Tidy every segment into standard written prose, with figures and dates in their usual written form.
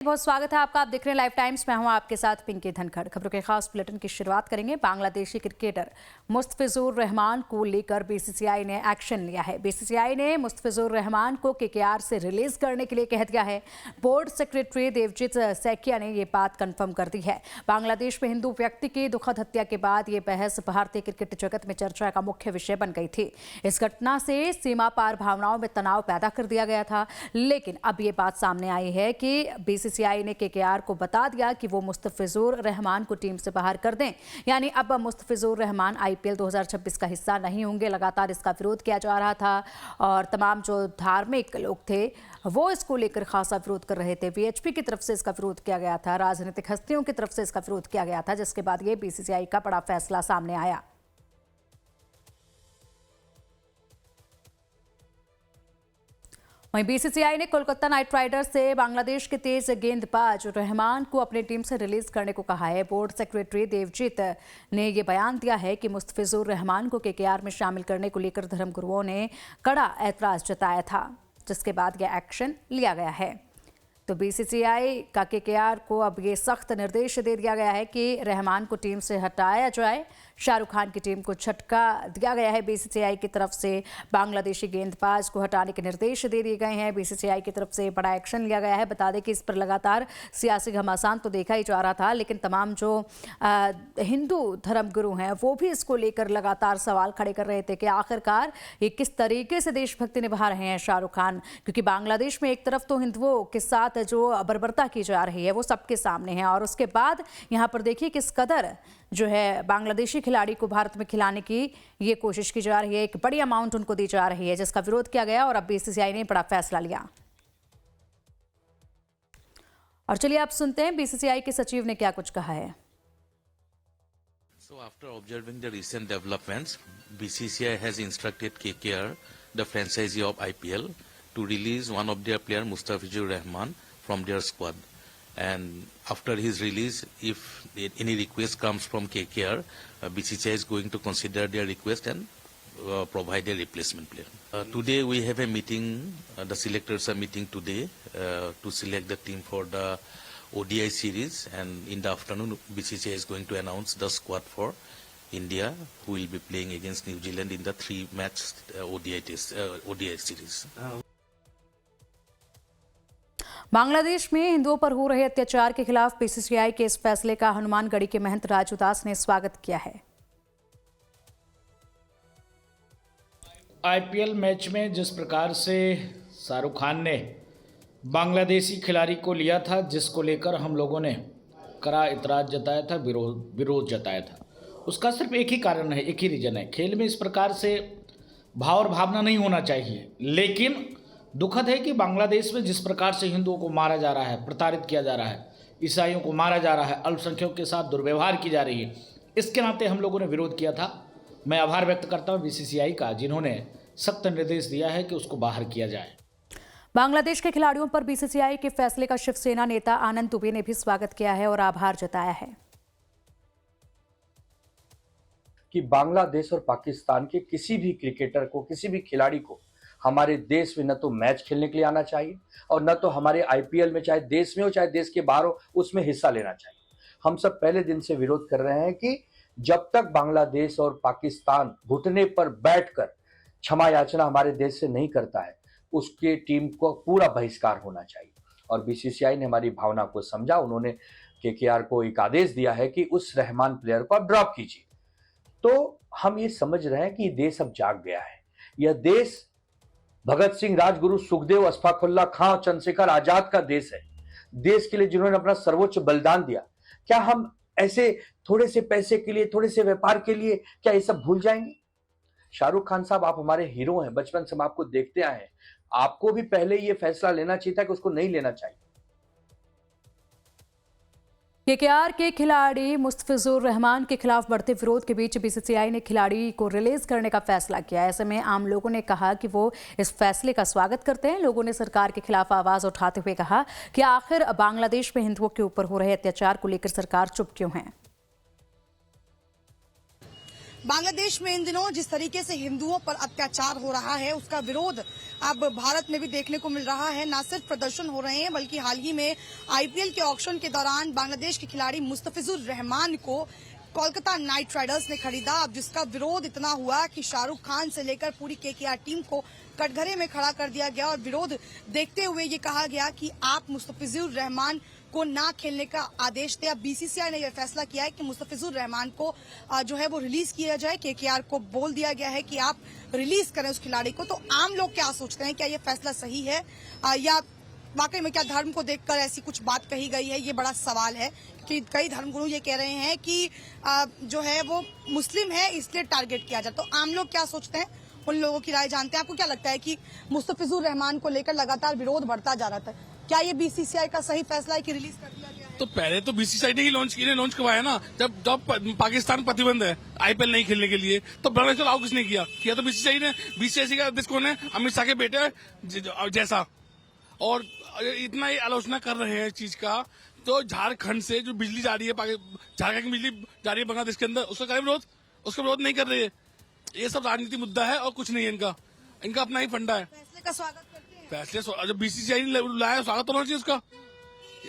बहुत स्वागत है आपका। आप देख रहे हैं लाइव टाइम्स। मैं हूं आपके साथ पिंकी धनखड़। खबरों के खास बुलेटिन की शुरुआत करेंगे। बांग्लादेशी क्रिकेटर मुस्तफिजुर रहमान को लेकर बीसीसीआई ने एक्शन लिया है। बीसीसीआई ने मुस्तफिजुर रहमान को केकेआर से रिलीज करने के लिए कह दिया है। बोर्ड सेक्रेटरी देवजीत सैकिया ने ये बात कंफर्म कर दी है। बांग्लादेश में हिंदू व्यक्ति की दुखद हत्या के बाद ये बहस भारतीय क्रिकेट जगत में चर्चा का मुख्य विषय बन गई थी। इस घटना से सीमा पार भावनाओं में तनाव पैदा कर दिया गया था, लेकिन अब ये बात सामने आई है कि बीसीसीआई ने केकेआर को बता दिया कि वो मुस्तफिजुर रहमान को टीम से बाहर कर दें। यानी अब मुस्तफिजुर रहमान आईपीएल 2026 का हिस्सा नहीं होंगे। लगातार इसका विरोध किया जा रहा था और तमाम जो धार्मिक लोग थे वो इसको लेकर खासा विरोध कर रहे थे। वीएचपी की तरफ से इसका विरोध किया गया था, राजनीतिक हस्तियों की तरफ से इसका विरोध किया गया था, जिसके बाद ये बीसीसीआई का बड़ा फैसला सामने आया। वहीं बीसीसीआई ने कोलकाता नाइट राइडर्स से बांग्लादेश के तेज गेंदबाज रहमान को अपनी टीम से रिलीज करने को कहा है। बोर्ड सेक्रेटरी देवजीत ने यह बयान दिया है कि मुस्तफिजुर रहमान को केकेआर में शामिल करने को लेकर धर्मगुरुओं ने कड़ा ऐतराज जताया था, जिसके बाद यह एक्शन लिया गया है। तो बीसीसीआई का केकेआर को अब ये सख्त निर्देश दे दिया गया है कि रहमान को टीम से हटाया जाए। शाहरुख खान की टीम को झटका दिया गया है। बीसीसीआई की तरफ से बांग्लादेशी गेंदबाज को हटाने के निर्देश दे दिए गए हैं। बीसीसीआई की तरफ से बड़ा एक्शन लिया गया है। बता दें कि इस पर लगातार सियासी घमासान तो देखा ही जा रहा था, लेकिन तमाम जो हिंदू धर्मगुरु हैं वो भी इसको लेकर लगातार सवाल खड़े कर रहे थे कि आखिरकार ये किस तरीके से देशभक्ति निभा रहे हैं शाहरुख खान। क्योंकि बांग्लादेश में एक तरफ तो हिंदुओं के साथ जो बर्बरता की जा रही है वो सबके सामने है, और उसके बाद यहाँ पर देखिए किस कदर जो है बांग्लादेशी खिलाड़ी को भारत में खिलाने की ये कोशिश की जा रही है। एक बड़ी अमाउंट उनको दी जा रही है, जिसका विरोध किया गया और अब बीसीसीआई ने बड़ा फैसला लिया। और चलिए आप सुनते हैं बीसीसीआई के सचिव ने क्या कुछ कहा है। So after observing the recent developments, BCCI has instructed KKR, the franchisee of IPL, to release one of their player Mustafizur Rahman from their squad. And after his release, if any request comes from KKR, BCCI is going to consider their request and provide a replacement player. Today we have a meeting, the selectors are meeting today to select the team for the ODI series, and in the afternoon BCCI is going to announce the squad for India, who will be playing against New Zealand in the 3-match ODI series. Bangladesh में हिंदुओं पर हो रहे अत्याचार के खिलाफ BCCI के इस फैसले का हनुमानगढ़ी के महंत राजू दास ने स्वागत किया है। आईपीएल मैच में जिस प्रकार से शाहरुख खान ने बांग्लादेशी खिलाड़ी को लिया था, जिसको लेकर हम लोगों ने कड़ा इतराज जताया था, विरोध जताया था, उसका सिर्फ एक ही कारण है, एक ही रीजन है। खेल में इस प्रकार से भाव और भावना नहीं होना चाहिए, लेकिन दुखद है कि बांग्लादेश में जिस प्रकार से हिंदुओं को मारा जा रहा है, प्रताड़ित किया जा रहा है, ईसाइयों को मारा जा रहा है, अल्पसंख्यकों के साथ दुर्व्यवहार की जा रही है, इसके नाते हम लोगों ने विरोध किया था। मैं आभार व्यक्त करता हूं बीसीसीआई का, जिन्होंने सख्त निर्देश दिया है कि उसको बाहर किया जाए। बांग्लादेश के खिलाड़ियों पर बीसीसीआई के फैसले का शिवसेना नेता आनंद दुबे ने भी स्वागत किया है और आभार जताया है। कि बांग्लादेश और पाकिस्तान के किसी भी क्रिकेटर को, किसी भी खिलाड़ी को हमारे देश में न तो मैच खेलने के लिए आना चाहिए और न तो हमारे आईपीएल में, चाहे देश में हो चाहे देश के बाहर हो, उसमें हिस्सा लेना चाहिए। हम सब पहले दिन से विरोध कर रहे हैं कि जब तक बांग्लादेश और पाकिस्तान घुटने पर बैठकर क्षमा याचना हमारे देश से नहीं करता है, उसके टीम को पूरा बहिष्कार होना चाहिए। और बीसीसीआई ने हमारी भावना को समझा। उन्होंने केकेआर को एक आदेश दिया है कि उस रहमान प्लेयर को आप ड्रॉप कीजिए। तो हम ये समझ रहे हैं कि ये देश अब जाग गया है। यह देश भगत सिंह, राजगुरु, सुखदेव, अशफाकुल्लाह खां, चंद्रशेखर आजाद का देश है। देश के लिए जिन्होंने अपना सर्वोच्च बलिदान दिया। क्या हम ऐसे थोड़े से पैसे के लिए, थोड़े से व्यापार के लिए क्या ये सब भूल जाएंगे? शाहरुख खान साहब, आप हमारे हीरो हैं, बचपन से हम आपको देखते आए हैं। आपको भी पहले ये फैसला लेना चाहिए था कि उसको नहीं लेना चाहिए। केकेआर के खिलाड़ी मुस्तफिजुर रहमान के खिलाफ बढ़ते विरोध के बीच बीसीसीआई ने खिलाड़ी को रिलीज करने का फैसला किया। ऐसे में आम लोगों ने कहा कि वो इस फैसले का स्वागत करते हैं। लोगों ने सरकार के खिलाफ आवाज उठाते हुए कहा कि आखिर बांग्लादेश में हिंदुओं के ऊपर हो रहे अत्याचार को लेकर सरकार चुप क्यों है। बांग्लादेश में इन दिनों जिस तरीके से हिंदुओं पर अत्याचार हो रहा है उसका विरोध अब भारत में भी देखने को मिल रहा है। न सिर्फ प्रदर्शन हो रहे हैं बल्कि हाल ही में आईपीएल के ऑक्शन के दौरान बांग्लादेश के खिलाड़ी मुस्तफिजुर रहमान को कोलकाता नाइट राइडर्स ने खरीदा। अब जिसका विरोध इतना हुआ कि शाहरुख खान से लेकर पूरी केकेआर टीम को कटघरे में खड़ा कर दिया गया और विरोध देखते हुए ये कहा गया कि आप मुस्तफिजुर रहमान को ना खेलने का आदेश दिया। बीसीसीआई ने यह फैसला किया है कि मुस्तफिजुर रहमान को जो है वो रिलीज किया जाए। केकेआर को बोल दिया गया है कि आप रिलीज करें उस खिलाड़ी को। तो आम लोग क्या सोचते हैं, क्या ये फैसला सही है या वाकई में क्या धर्म को देखकर ऐसी कुछ बात कही गई है? ये बड़ा सवाल है कि कई धर्मगुरु ये कह रहे हैं कि जो है वो मुस्लिम है इसलिए टारगेट किया जाए। तो आम लोग क्या सोचते हैं, उन लोगों की राय जानते हैं। आपको क्या लगता है कि मुस्तफिजुर रहमान को लेकर लगातार विरोध बढ़ता जा रहा था, क्या ये बीसीसीआई का सही फैसला है कि रिलीज कर दिया गया है? तो पहले तो बीसीसीआई ने ही लॉन्च करवाया ना, जब पाकिस्तान प्रतिबंध है आईपीएल नहीं खेलने के लिए, तो बांग्लादेश को किसने किया तो बीसीसीआई ने। बीसीसीआई का अध्यक्ष कौन है? अमित शाह के बेटे जैसा। और इतना ही आलोचना कर रहे हैं इस चीज का। तो झारखंड से जो बिजली जा रही है, झारखंड की बिजली जा रही है बांग्लादेश के अंदर, उसका करें विरोध? उसका विरोध नहीं कर रहे हैं। ये सब राजनीति मुद्दा है और कुछ नहीं है। इनका अपना ही फंडा है। फैसले का स्वागत करते हैं। फैसले जब बीसीसीआई ने लाया स्वागत होना चाहिए उसका,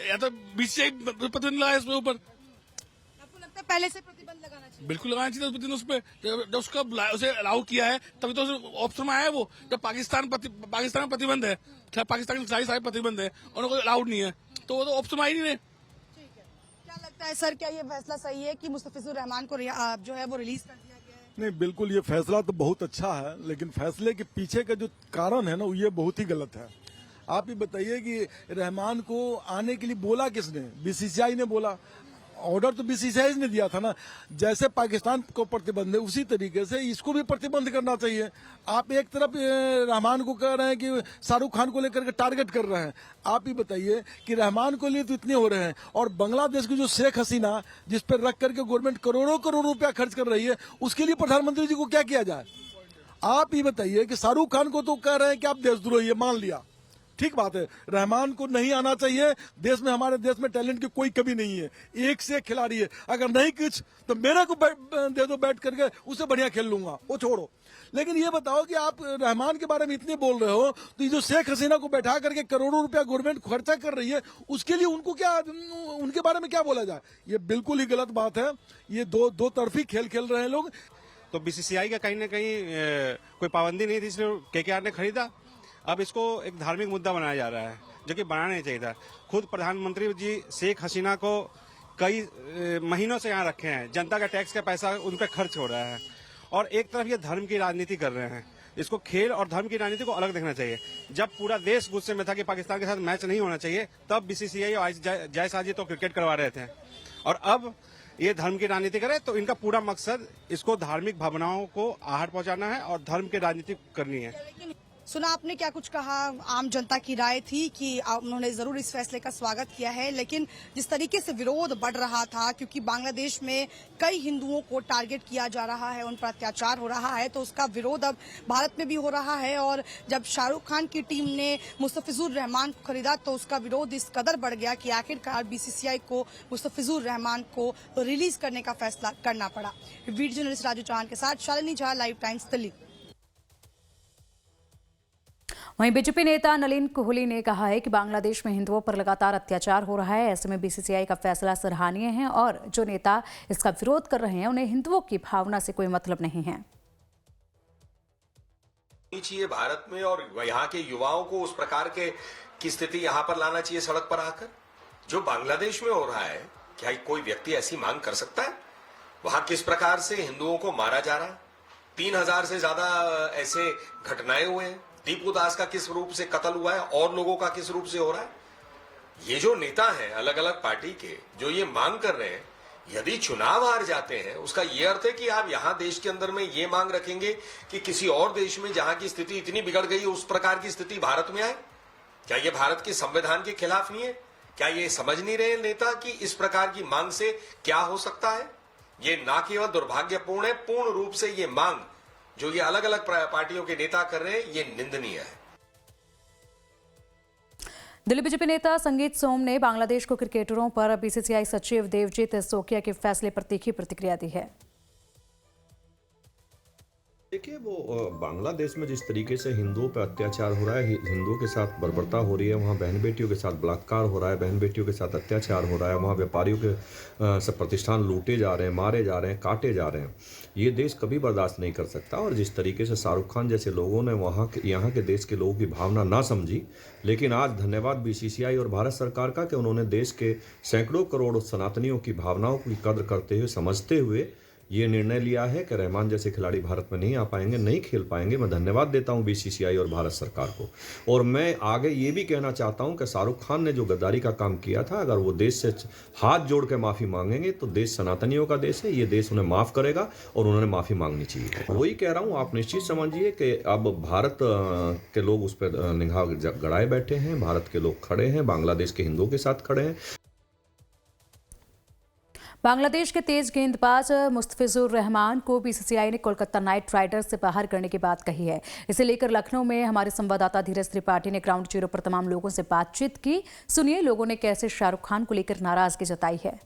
या तो बीसीसीआई प्रतिबंध लगाया इसके ऊपर। आपको लगता है पहले से प्रतिबंध लगाना चाहिए? बिल्कुल लगाना चाहिए उस पर। जब उसका उसे अलाउ किया है तभी तो ऑप्शन में आया है वो। जब पाकिस्तान में प्रतिबंध है, पाकिस्तान के सारे प्रतिबंध है और उनको अलाउड नहीं है, तो वो तो ऑप्शन में आ ही नहीं रहे। ठीक है, क्या लगता है सर, क्या ये फैसला सही है कि मुस्तफिजुर रहमान को जो है वो रिलीज कर दिया गया है? नहीं, बिल्कुल ये फैसला तो बहुत अच्छा है, लेकिन फैसले के पीछे का जो कारण है ना, ये बहुत ही गलत है। आप ही बताइए कि रहमान को आने के लिए बोला किसने? बीसीसीआई ने बोला। ऑर्डर तो बीसीसीआई ने दिया था ना। जैसे पाकिस्तान को प्रतिबंध है उसी तरीके से इसको भी प्रतिबंध करना चाहिए। आप एक तरफ रहमान को कह रहे हैं कि शाहरुख खान को लेकर के टारगेट कर रहे हैं। आप ही बताइए कि रहमान को लिए तो इतने हो रहे हैं, और बांग्लादेश की जो शेख हसीना जिस पर रख करके गवर्नमेंट करोड़ों करोड़ रुपया खर्च कर रही है, उसके लिए प्रधानमंत्री जी को क्या किया जाए? आप ही बताइए कि शाहरुख खान को तो कह रहे हैं कि आप देशद्रोही है, मान लिया, ठीक बात है, रहमान को नहीं आना चाहिए। देश में, हमारे देश में टैलेंट की कोई कमी नहीं है, एक से एक खिलाड़ी है। अगर नहीं कुछ तो मेरे को दे दो बैठ करके, उससे बढ़िया खेल लूंगा, वो छोड़ो। लेकिन ये बताओ कि आप रहमान के बारे में इतने बोल रहे हो, तो ये जो शेख हसीना को बैठा करके करोड़ों रुपया गवर्नमेंट खर्चा कर रही है, उसके लिए उनको क्या, उनके बारे में क्या बोला जाए? ये बिल्कुल ही गलत बात है। ये दो तरफी खेल खेल रहे हैं लोग। तो बीसीसीआई का कहीं ना कहीं कोई पाबंदी नहीं थी, इसलिए केकेआर ने खरीदा। अब इसको एक धार्मिक मुद्दा बनाया जा रहा है, जो कि बनाना नहीं चाहिए था। खुद प्रधानमंत्री जी शेख हसीना को कई महीनों से यहाँ रखे हैं, जनता का टैक्स का पैसा उन पर खर्च हो रहा है, और एक तरफ ये धर्म की राजनीति कर रहे हैं। इसको खेल और धर्म की राजनीति को अलग देखना चाहिए। जब पूरा देश गुस्से में था कि पाकिस्तान के साथ मैच नहीं होना चाहिए, तब बीसीसीआई और जयशाह जी तो क्रिकेट करवा रहे थे, और अब ये धर्म की राजनीति करे। तो इनका पूरा मकसद इसको धार्मिक भावनाओं को आहट पहुंचाना है और धर्म की राजनीति करनी है। सुना आपने क्या कुछ कहा, आम जनता की राय थी कि उन्होंने जरूर इस फैसले का स्वागत किया है, लेकिन जिस तरीके से विरोध बढ़ रहा था, क्योंकि बांग्लादेश में कई हिंदुओं को टारगेट किया जा रहा है, उन पर अत्याचार हो रहा है, तो उसका विरोध अब भारत में भी हो रहा है। और जब शाहरुख खान की टीम ने मुस्तफिजुर रहमान को खरीदा तो उसका विरोध इस कदर बढ़ गया कि आखिरकार बीसीसीआई को मुस्तफिजुर रहमान को रिलीज करने का फैसला करना पड़ा। वीडियो जर्नलिस्ट राजू चौहान के साथ शालिनी झा, लाइव टाइम्स, दिल्ली। वहीं बीजेपी नेता नलिन कोहली ने कहा है कि बांग्लादेश में हिंदुओं पर लगातार अत्याचार हो रहा है। ऐसे में बीसीसीआई का फैसला सराहनीय है और जो नेता इसका विरोध कर रहे हैं उन्हें हिंदुओं की भावना से कोई मतलब नहीं है। चाहिए भारत में, और यहाँ के युवाओं को उस प्रकार की स्थिति यहाँ पर लाना चाहिए सड़क पर आकर। जो बांग्लादेश में हो रहा है, क्या कोई व्यक्ति ऐसी मांग कर सकता है? वहां किस प्रकार से हिंदुओं को मारा जा रहा है, 3000 से ज्यादा ऐसे घटनाएं हुए हैं। दीपू दास का किस रूप से कत्ल हुआ है, और लोगों का किस रूप से हो रहा है। ये जो नेता हैं अलग अलग पार्टी के, जो ये मांग कर रहे हैं, यदि चुनाव हार जाते हैं, उसका ये अर्थ है कि आप यहां देश के अंदर में ये मांग रखेंगे कि किसी और देश में जहां की स्थिति इतनी बिगड़ गई उस प्रकार की स्थिति भारत में आए? क्या ये भारत के संविधान के खिलाफ नहीं है? क्या ये समझ नहीं रहे नेता कि इस प्रकार की मांग से क्या हो सकता है? ये ना केवल दुर्भाग्यपूर्ण है, पूर्ण रूप से ये मांग जो ये अलग अलग पार्टियों के नेता कर रहे हैं, ये निंदनीय है। दिल्ली बीजेपी नेता संगीत सोम ने बांग्लादेश को क्रिकेटरों पर बीसीसीआई सचिव देवजीत सोकिया के फैसले पर तीखी प्रतिक्रिया दी है। देखिए वो बांग्लादेश में जिस तरीके से हिंदुओं पर अत्याचार हो रहा है, हिंदुओं के साथ बर्बरता हो रही है, वहाँ बहन बेटियों के साथ बलात्कार हो रहा है, बहन बेटियों के साथ अत्याचार हो रहा है, वहाँ व्यापारियों के सब प्रतिष्ठान लूटे जा रहे हैं, मारे जा रहे हैं, काटे जा रहे हैं, ये देश कभी बर्दाश्त नहीं कर सकता। और जिस तरीके से शाहरुख खान जैसे लोगों ने यहाँ के देश के लोगों की भावना ना समझी, लेकिन आज धन्यवाद BCCI और भारत सरकार का कि उन्होंने देश के सैकड़ों करोड़ सनातनियों की भावनाओं की कद्र करते हुए, समझते हुए ये निर्णय लिया है कि रहमान जैसे खिलाड़ी भारत में नहीं आ पाएंगे, नहीं खेल पाएंगे। मैं धन्यवाद देता हूं BCCI और भारत सरकार को। और मैं आगे ये भी कहना चाहता हूं कि शाहरुख खान ने जो गद्दारी का काम किया था, अगर वो देश से हाथ जोड़ के माफ़ी मांगेंगे तो देश सनातनियों का देश है, ये देश उन्हें माफ़ करेगा और उन्होंने माफ़ी मांगनी चाहिए। वही कह रहा हूँ, आप निश्चित समझिए कि अब भारत के लोग उस पर निगाह गड़ाए बैठे हैं, भारत के लोग खड़े हैं, बांग्लादेश के हिंदुओं के साथ खड़े हैं। बांग्लादेश के तेज गेंदबाज मुस्तफिजुर रहमान को BCCI ने कोलकाता नाइट राइडर्स से बाहर करने की बात कही है। इसे लेकर लखनऊ में हमारे संवाददाता धीरज त्रिपाठी ने ग्राउंड जीरो पर तमाम लोगों से बातचीत की। सुनिए लोगों ने कैसे शाहरुख खान को लेकर नाराजगी जताई है।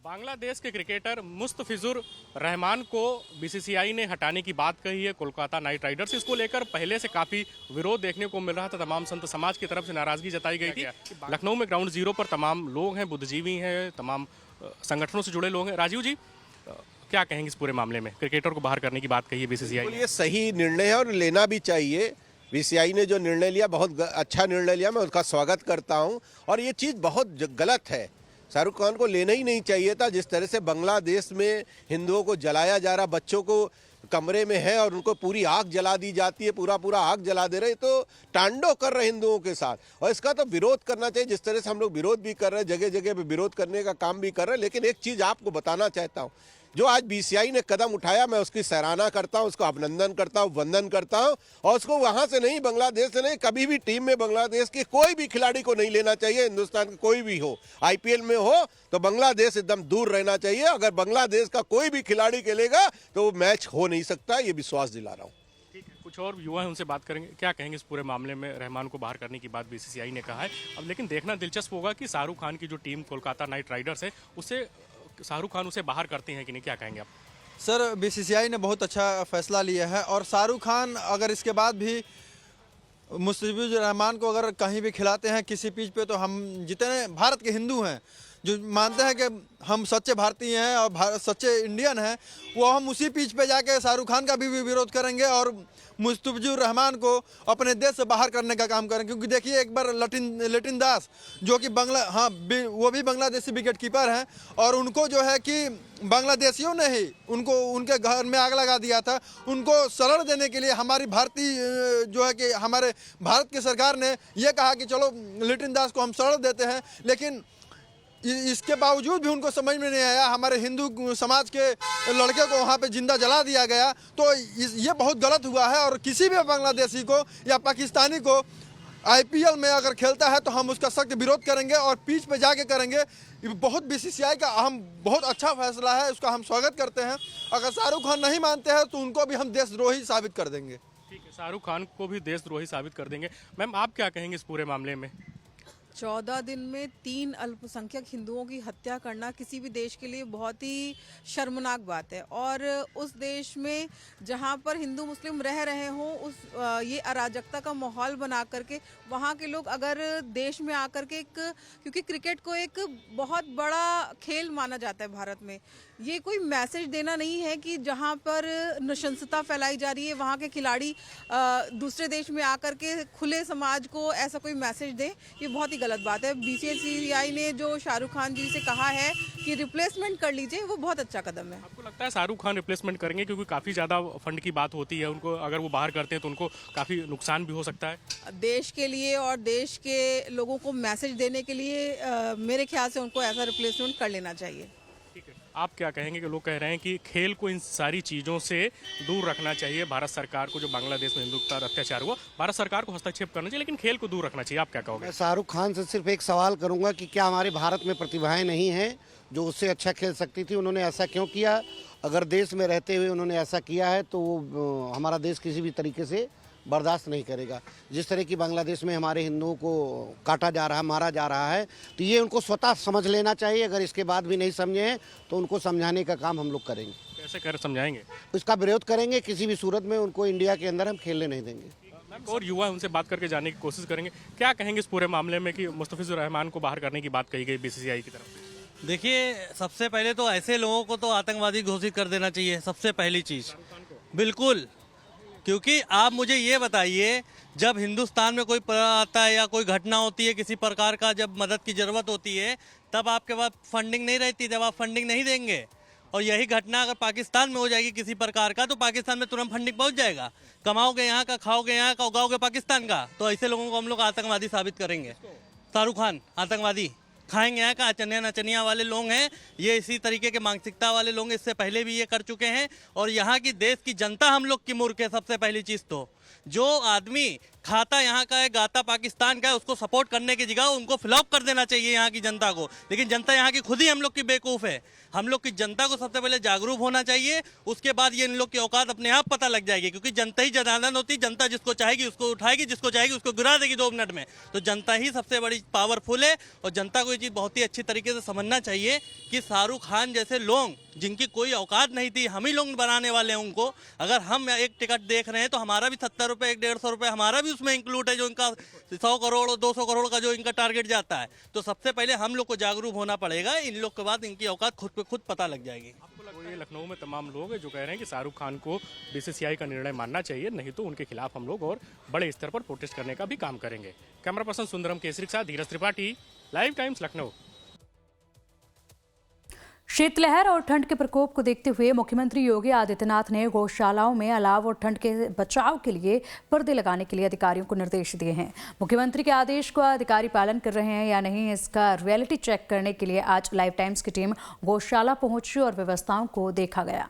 बांग्लादेश के क्रिकेटर मुस्तफिजुर रहमान को BCCI ने हटाने की बात कही है कोलकाता नाइट राइडर्स। इसको लेकर पहले से काफी विरोध देखने को मिल रहा था, तमाम संत समाज की तरफ से नाराजगी जताई गई थी। लखनऊ में ग्राउंड जीरो पर तमाम लोग हैं, बुद्धिजीवी हैं, तमाम संगठनों से जुड़े लोग हैं। राजीव जी, क्या कहेंगे इस पूरे मामले में? क्रिकेटर को बाहर करने की बात कही है BCCI ने। ये सही निर्णय है और लेना भी चाहिए। BCCI ने जो निर्णय लिया बहुत अच्छा निर्णय लिया, मैं उसका स्वागत करता हूँ। और ये चीज़ बहुत गलत है, शाहरुख खान को लेना ही नहीं चाहिए था। जिस तरह से बांग्लादेश में हिंदुओं को जलाया जा रहा, बच्चों को कमरे में है और उनको पूरी आग जला दी जाती है, पूरा आग जला दे रहे, तो तांडव कर रहे हिंदुओं के साथ। और इसका तो विरोध करना चाहिए, जिस तरह से हम लोग विरोध भी कर रहे हैं, जगह जगह पे विरोध करने का काम भी कर रहे हैं। लेकिन एक चीज़ आपको बताना चाहता हूँ, जो आज BCCI ने कदम उठाया, मैं उसकी सराहना करता हूं, उसको अभिनंदन करता हूं, वंदन करता हूं। और उसको वहां से नहीं, बांग्लादेश से नहीं, कभी भी टीम में बांग्लादेश के कोई भी खिलाड़ी को नहीं लेना चाहिए। हिंदुस्तान का कोई भी हो, IPL में हो तो बांग्लादेश एकदम दूर रहना चाहिए। अगर बांग्लादेश का कोई भी खिलाड़ी खेलेगा तो वो मैच हो नहीं सकता, ये विश्वास दिला रहा हूँ। ठीक है, कुछ और युवा हैं, उनसे बात करेंगे। क्या कहेंगे इस पूरे मामले में? रहमान को बाहर करने की बात BCCI ने कहा है। अब लेकिन देखना दिलचस्प होगा कि शाहरुख खान की जो टीम कोलकाता नाइट राइडर्स है, उससे शाहरुख खान उसे बाहर करते हैं कि नहीं, क्या कहेंगे आप? सर, BCCI ने बहुत अच्छा फैसला लिया है और शाहरुख खान अगर इसके बाद भी मुस्तफिजुर रहमान को अगर कहीं भी खिलाते हैं किसी पिच पे, तो हम जितने भारत के हिंदू हैं जो मानते हैं कि हम सच्चे भारतीय हैं और सच्चे इंडियन हैं, वो हम उसी पिच पे जाके शाहरुख खान का भी विरोध करेंगे और मुस्तफिजुर रहमान को अपने देश से बाहर करने का काम करेंगे। क्योंकि देखिए, एक बार लिटिन दास जो कि वो भी बांग्लादेशी विकेट कीपर हैं और उनको जो है कि बांग्लादेशियों ने ही उनको उनके घर में आग लगा दिया था। उनको शरण देने के लिए हमारी भारतीय जो है कि हमारे भारत की सरकार ने ये कहा कि चलो लिटिन दास को हम शरण देते हैं, लेकिन इसके बावजूद भी उनको समझ में नहीं आया। हमारे हिंदू समाज के लड़के को वहाँ पे जिंदा जला दिया गया, तो ये बहुत गलत हुआ है। और किसी भी बांग्लादेशी को या पाकिस्तानी को IPL में अगर खेलता है तो हम उसका सख्त विरोध करेंगे और पिच पे जाके करेंगे। बहुत BCCI का बहुत अच्छा फैसला है, उसका हम स्वागत करते हैं। अगर शाहरुख खान नहीं मानते हैं तो उनको भी हम देशद्रोही साबित कर देंगे। ठीक है, शाहरुख खान को भी देशद्रोही साबित कर देंगे। मैम, आप क्या कहेंगे इस पूरे मामले में? 14 दिन में 3 अल्पसंख्यक हिंदुओं की हत्या करना किसी भी देश के लिए बहुत ही शर्मनाक बात है। और उस देश में जहां पर हिंदू मुस्लिम रह रहे हों, ये अराजकता का माहौल बना करके वहां के लोग अगर देश में आकर के क्योंकि क्रिकेट को एक बहुत बड़ा खेल माना जाता है भारत में, ये कोई मैसेज देना नहीं है कि जहां पर नृशंसता फैलाई जा रही है वहां के खिलाड़ी दूसरे देश में आकर के खुले समाज को ऐसा कोई मैसेज दें, ये बहुत ही गलत बात है। BCCI ने जो शाहरुख खान जी से कहा है कि रिप्लेसमेंट कर लीजिए, वो बहुत अच्छा कदम है। आपको लगता है शाहरुख खान रिप्लेसमेंट करेंगे? क्योंकि काफ़ी ज़्यादा फंड की बात होती है, उनको अगर वो बाहर करते हैं तो उनको काफ़ी नुकसान भी हो सकता है देश के लिए और देश के लोगों को मैसेज देने के लिए। मेरे ख्याल से उनको ऐसा रिप्लेसमेंट कर लेना चाहिए। ठीक है, आप क्या कहेंगे कि लोग कह रहे हैं कि खेल को इन सारी चीज़ों से दूर रखना चाहिए, भारत सरकार को जो बांग्लादेश में हिंदू पर अत्याचार हुआ, भारत सरकार को हस्तक्षेप करना चाहिए, लेकिन खेल को दूर रखना चाहिए, आप क्या कहोगे? मैं शाहरुख खान से सिर्फ एक सवाल करूंगा कि क्या हमारे भारत में प्रतिभाएं नहीं हैं जो उससे अच्छा खेल सकती थी? उन्होंने ऐसा क्यों किया? अगर देश में रहते हुए उन्होंने ऐसा किया है तो हमारा देश किसी भी तरीके से बर्दाश्त नहीं करेगा। जिस तरह की बांग्लादेश में हमारे हिंदुओं को काटा जा रहा है, मारा जा रहा है, तो ये उनको स्वतः समझ लेना चाहिए। अगर इसके बाद भी नहीं समझे हैं तो उनको समझाने का काम हम लोग करेंगे। कैसे कर समझाएंगे? उसका विरोध करेंगे, किसी भी सूरत में उनको इंडिया के अंदर हम खेलने नहीं देंगे। और युवा उनसे बात करके जानने की कोशिश करेंगे, क्या कहेंगे इस पूरे मामले में कि मुस्तफिजुर रहमान को बाहर करने की बात कही गई बीसीसीआई की तरफ से? देखिए, सबसे पहले तो ऐसे लोगों को तो आतंकवादी घोषित कर देना चाहिए, सबसे पहली चीज़। बिल्कुल, क्योंकि आप मुझे ये बताइए, जब हिंदुस्तान में कोई आता है या कोई घटना होती है किसी प्रकार का, जब मदद की ज़रूरत होती है, तब आपके पास फंडिंग नहीं रहती, जब आप फंडिंग नहीं देंगे। और यही घटना अगर पाकिस्तान में हो जाएगी किसी प्रकार का, तो पाकिस्तान में तुरंत फंडिंग पहुंच जाएगा। कमाओगे यहाँ का, खाओगे यहाँ का, उगाओगे पाकिस्तान का। तो ऐसे लोगों को हम लोग आतंकवादी साबित करेंगे। शाहरुख खान आतंकवादी, खाएंगे यहाँ का, अचनिया नचनिया वाले लोग हैं ये, इसी तरीके के मानसिकता वाले लोग इससे पहले भी ये कर चुके हैं। और यहाँ की देश की जनता हम लोग की मूर्ख है। सबसे पहली चीज़ तो जो आदमी खाता यहाँ का है, गाता पाकिस्तान का है, उसको सपोर्ट करने की जगह उनको फ्लॉप कर देना चाहिए यहाँ की जनता को। लेकिन जनता यहाँ की खुद ही हम लोग की बेवकूफ़ है। हम लोग की जनता को सबसे पहले जागरूक होना चाहिए, उसके बाद ये इन लोग की औकात अपने आप पता लग जाएगी। क्योंकि जनता ही जनार्दन होती, जनता जिसको चाहेगी उसको उठाएगी, जिसको चाहेगी उसको गिरा देगी 2 मिनट में। तो जनता ही सबसे बड़ी पावरफुल है। और जनता को ये चीज़ बहुत ही अच्छी तरीके से समझना चाहिए कि शाहरुख खान जैसे लोग जिनकी कोई औकात नहीं थी, हम ही लोग बनाने वाले हैं उनको। अगर हम एक टिकट देख रहे हैं तो हमारा भी 70 रुपये, 150 रुपये हमारा भी उसमें इंक्लूड है, जो इनका 100 करोड़ और 200 करोड़ का जो इनका टारगेट जाता है। तो सबसे पहले हम लोग को जागरूक होना पड़ेगा। इन लोग के बाद इनकी औकात खुद पे खुद पता लग जाएगी। तो ये लखनऊ में तमाम लोग हैं जो कह रहे हैं कि शाहरुख खान को बीसीसीआई का निर्णय मानना चाहिए, नहीं तो उनके खिलाफ हम लोग और बड़े स्तर पर प्रोटेस्ट करने का भी काम करेंगे। कैमरा पर्सन सुंदरम केसरी के साथ धीरज त्रिपाठी, लाइव टाइम्स लखनऊ। शीतलहर और ठंड के प्रकोप को देखते हुए मुख्यमंत्री योगी आदित्यनाथ ने गौशालाओं में अलाव और ठंड के बचाव के लिए पर्दे लगाने के लिए अधिकारियों को निर्देश दिए हैं। मुख्यमंत्री के आदेश को अधिकारी पालन कर रहे हैं या नहीं, इसका रियलिटी चेक करने के लिए आज लाइव टाइम्स की टीम गौशाला पहुंची और व्यवस्थाओं को देखा गया।